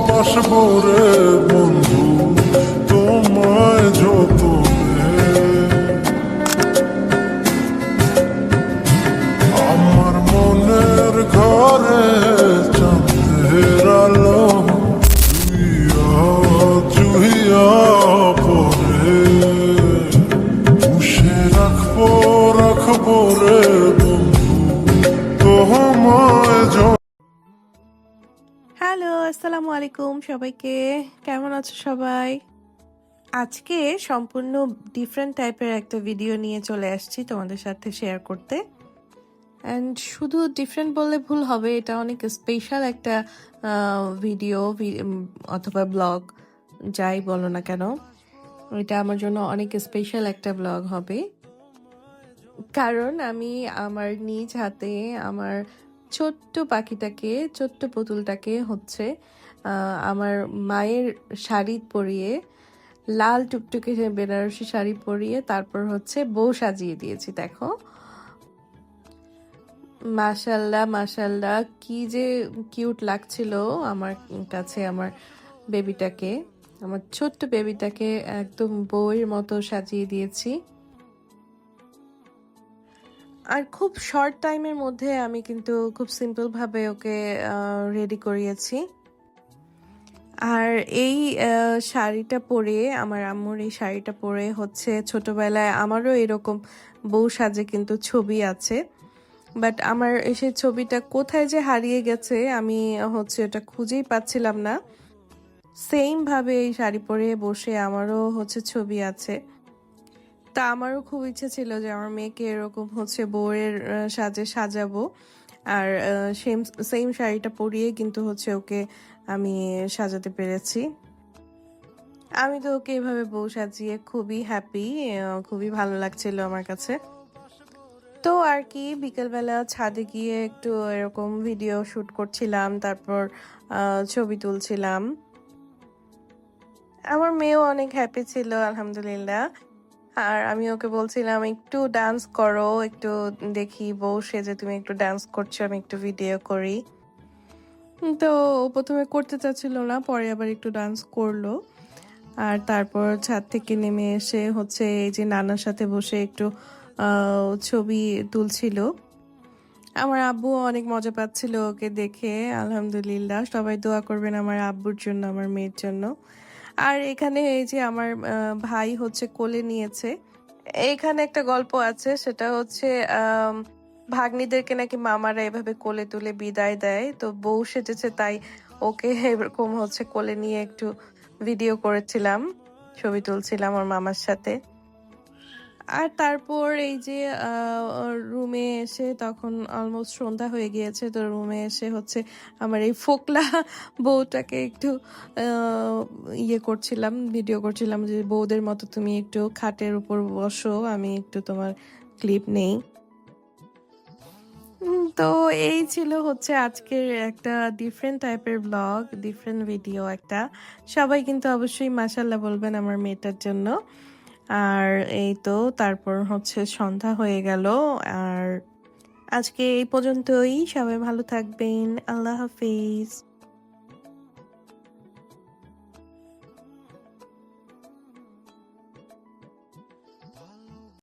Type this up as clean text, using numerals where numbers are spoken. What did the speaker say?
বাসবো রে বন্ধু তোমায় যতনে, আমার মনের ঘরে চাঁদের আলো জুহিয়া পরে, পুষে রাখবো রে বন্ধু তোমায়। হ্যালো, আসসালামু আলাইকুম সবাইকে। কেমন আছো সবাই? আজকে সম্পূর্ণ ডিফারেন্ট টাইপের একটা ভিডিও নিয়ে চলে আসছি তোমাদের সাথে শেয়ার করতে। অ্যান্ড শুধু ডিফারেন্ট বললে ভুল হবে, এটা অনেক স্পেশাল একটা ভিডিও অথবা ব্লগ, যাই বলো না কেন। এটা আমার জন্য অনেক স্পেশাল একটা ব্লগ হবে, কারণ আমি আমার নিজ হাতে আমার ছোট্ট পাখিটাকে, ছোট্ট পুতুলটাকে হচ্ছে আমার মায়ের শাড়ি পরিয়ে, লাল টুকটুকে বেনারসি শাড়ি পরিয়ে তারপর হচ্ছে বউ সাজিয়ে দিয়েছি। দেখো, মাশাল্লাহ মাশাল্লাহ, কি যে কিউট লাগছিল আমার কাছে আমার বেবিটাকে, আমার ছোট্ট বেবিটাকে একদম বউয়ের মতো সাজিয়ে দিয়েছি। আর খুব শর্ট টাইমের মধ্যে আমি কিন্তু খুব সিম্পলভাবে ওকে রেডি করিয়েছি। আর এই শাড়িটা পরে, আমার আম্মুর এই শাড়িটা পরে হচ্ছে ছোটবেলায় আমারও এরকম বউ সাজে কিন্তু ছবি আছে, বাট আমার সেই ছবিটা কোথায় যে হারিয়ে গেছে আমি হচ্ছে ওটা খুঁজেই পাচ্ছিলাম না। সেম ভাবে এই শাড়ি পরে বসে আমারও হচ্ছে ছবি আছে। তা আমারও খুব ইচ্ছে ছিল যে আমার মেয়েকে এরকম হচ্ছে বউয়ের সাজে সাজাবো, আর সেম সেম শাড়িটা পরিয়ে কিন্তু হচ্ছে ওকে আমি সাজাতে পেরেছি। আমি তো ওকে এভাবে বউ সাজিয়ে খুবই হ্যাপি, খুবই ভালো লাগছিল আমার কাছে। তো আর কি, বিকেলবেলা ছাদে গিয়ে একটু এরকম ভিডিও শুট করছিলাম, তারপর ছবি তুলছিলাম। আমার মেয়েও অনেক হ্যাপি ছিল আলহামদুলিল্লাহ। আর আমি ওকে বলছিলাম একটু ডান্স করো, একটু দেখি বউ সেজে তুমি একটু ডান্স করছো, আমি একটু ভিডিও করি। তো ও প্রথমে করতে চাচ্ছিল না, পরে আবার একটু ডান্স করলো। আর তারপর ছাদ থেকে নেমে এসে হচ্ছে এই যে নানার সাথে বসে একটু ছবি তুলছিল। আমার আব্বু অনেক মজা পাচ্ছিল ওকে দেখে। আলহামদুলিল্লাহ, সবাই দোয়া করবেন আমার আব্বুর জন্য, আমার মেয়ের জন্য। আর এখানে এই যে আমার ভাই হচ্ছে কোলে নিয়েছে। এইখানে একটা গল্প আছে, সেটা হচ্ছে ভাগ্নিদেরকে নাকি মামারা এভাবে কোলে তুলে বিদায় দেয়। তো বউ সেজেছে তাই ওকে এরকম হচ্ছে কোলে নিয়ে একটু ভিডিও করেছিলাম, ছবি তুলছিলাম ওর মামার সাথে। আর তারপর এই যে রুমে এসে তখন অলমোস্ট সন্ধ্যা হয়ে গিয়েছে, তো রুমে এসে হচ্ছে আমার এই ফোকলা বউটাকে একটু ইয়ে করছিলাম, ভিডিও করছিলাম যে বউদের মতো তুমি একটু খাটের উপর বসো, আমি একটু তোমার ক্লিপ নেই। তো এই ছিল হচ্ছে আজকের একটা ডিফারেন্ট টাইপের ব্লগ, ডিফারেন্ট ভিডিও একটা। সবাই কিন্তু অবশ্যই মাশাল্লাহ বলবেন আমার মেয়েটার জন্য। আর এই তো তারপর হচ্ছে সন্ধ্যা হয়ে গেল। আর আজকে এই পর্যন্তই, সবাই ভালো থাকবেন, আল্লাহ হাফিজ।